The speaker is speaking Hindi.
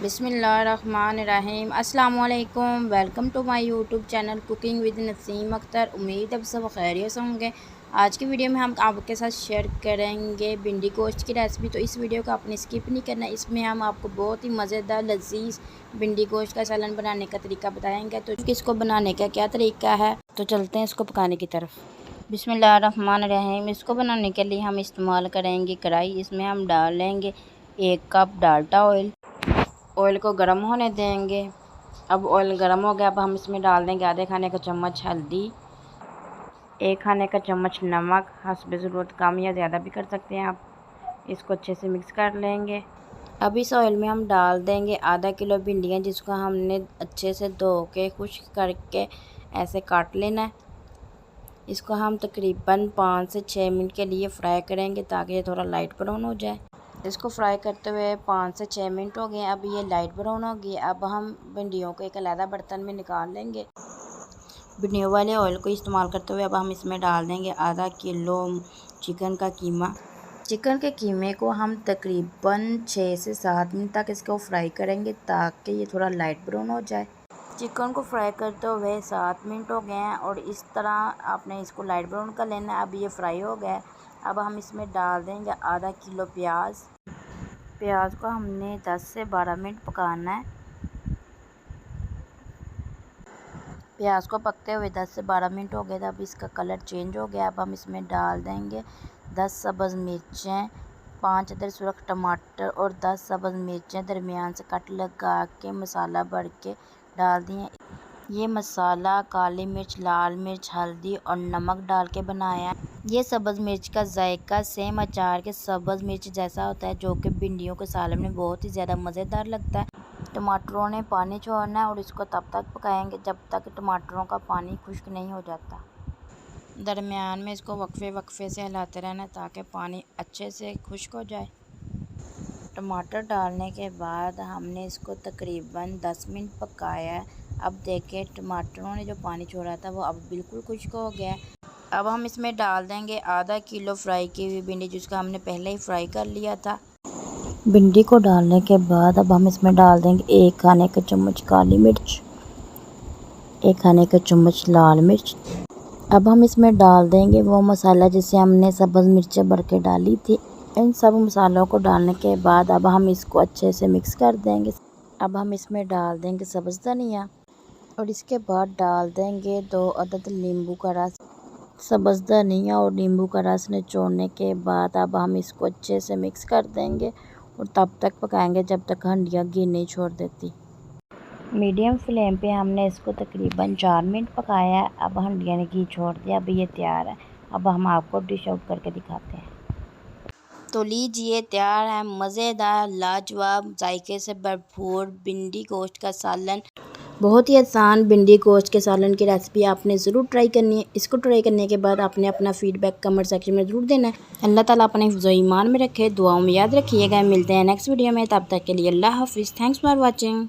बिस्मिल्लाहिर्रहमानिर्रहीम। अस्सलाम वालेकुम। Welcome to my YouTube channel cooking with Naseem Akhtar. उम्मीद अब सब खैरियत से होंगे। आज की वीडियो में हम आपके साथ शेयर करेंगे भिंडी गोश्त की रेसिपी। तो इस वीडियो को आपने स्किप नहीं करना। इसमें हम आपको बहुत ही मज़ेदार लजीज भिंडी गोश्त का सालन बनाने का तरीका बताएँगे। तो इसको बनाने का क्या तरीका है, तो चलते हैं इसको पकाने की तरफ। बिस्मिल्लाहिर्रहमानिर्रहीम। इसको बनाने के लिए हम इस्तेमाल करेंगे कढ़ाई। इसमें हम डाल लेंगे 1 कप डाल्डा ऑयल। ऑयल को गर्म होने देंगे। अब ऑयल गर्म हो गया। अब हम इसमें डाल देंगे आधे खाने का चम्मच हल्दी, 1 खाने का चम्मच नमक, हस्ब ज़रूरत कम या ज़्यादा भी कर सकते हैं आप। इसको अच्छे से मिक्स कर लेंगे। अब इस ऑयल में हम डाल देंगे आधा किलो भिंडियाँ, जिसको हमने अच्छे से धो के खुश्क करके ऐसे काट लेना है। इसको हम तकरीबन 5 से 6 मिनट के लिए फ्राई करेंगे ताकि ये थोड़ा लाइट ब्राउन हो जाए। इसको फ्राई करते हुए 5 से 6 मिनट हो गए। अब ये लाइट ब्राउन हो गई। अब हम भिंडियों को एक अलग बर्तन में निकाल लेंगे। भिंडियों वाले ऑयल को इस्तेमाल करते हुए अब हम इसमें डाल देंगे आधा किलो चिकन का कीमा। चिकन के कीमे को हम तकरीबन 6 से 7 मिनट तक इसको फ्राई करेंगे ताकि ये थोड़ा लाइट ब्राउन हो जाए। चिकन को फ्राई करते हुए 7 मिनट हो गए हैं और इस तरह आपने इसको लाइट ब्राउन कर लेना है। अब ये फ्राई हो गया है। अब हम इसमें डाल देंगे आधा किलो प्याज। प्याज को हमने 10 से 12 मिनट पकाना है। प्याज को पकते हुए 10 से 12 मिनट हो गए। अब इसका कलर चेंज हो गया। अब हम इसमें डाल देंगे 10 सब्ज़ मिर्चें, 5 अदर सुरख टमाटर और 10 सब्ज़ मिर्चें दरमियान से कट लगा के मसाला भर के डाल दिए। ये मसाला काली मिर्च, लाल मिर्च, हल्दी और नमक डाल के बनाया है। ये सब्ज़ मिर्च का जायका सेम अचार के सब्ज़ मिर्च जैसा होता है, जो कि भिंडियों के सालन में बहुत ही ज़्यादा मज़ेदार लगता है। टमाटरों ने पानी छोड़ना है और इसको तब तक पकाएंगे जब तक टमाटरों का पानी खुश्क नहीं हो जाता। दरमियान में इसको वक्फे से हिलाते रहना ताकि पानी अच्छे से खुश्क हो जाए। टमाटर डालने के बाद हमने इसको तकरीबन 10 मिनट पकाया है। अब देखें टमाटरों ने जो पानी छोड़ा था वो अब बिल्कुल खुश्क हो गया है। अब हम इसमें डाल देंगे आधा किलो फ्राई की हुई भिंडी, जिसको हमने पहले ही फ्राई कर लिया था। भिंडी को डालने के बाद अब हम इसमें डाल देंगे 1 खाने का चम्मच काली मिर्च, 1 खाने का चम्मच लाल मिर्च। अब हम इसमें डाल देंगे वो मसाला जिसे हमने सब्ज़ मिर्चें भर के डाली थी। इन सब मसालों को डालने के बाद अब हम इसको अच्छे से मिक्स कर देंगे। अब हम इसमें डाल देंगे सब्ज़ धनिया और इसके बाद डाल देंगे 2 अदद नींबू का रस। सब्ज़ धनिया और नींबू का रस निचोड़ने के बाद अब हम इसको अच्छे से मिक्स कर देंगे और तब तक पकाएंगे जब तक हंडियाँ घी नहीं छोड़ देती। मीडियम फ्लेम पे हमने इसको तकरीबन 4 मिनट पकाया है। अब हंडियाँ ने घी छोड़ दिया। अब ये तैयार है। अब हम आपको डिश आउट करके दिखाते हैं। तो लीजिए तैयार है मज़ेदार लाजवाब जायके से भरपूर भिंडी गोश्त का सालन। बहुत ही आसान भिंडी गोश्त के सालन की रेसिपी आपने ज़रूर ट्राई करनी है। इसको ट्राई करने के बाद आपने अपना फीडबैक कमेंट सेक्शन में ज़रूर देना है। अल्लाह ताला अपने हिफ्ज़ व ईमान में रखे, दुआओं में याद रखिएगा। मिलते हैं नेक्स्ट वीडियो में, तब तक के लिए अल्लाह हाफिज़। Thanks for watching.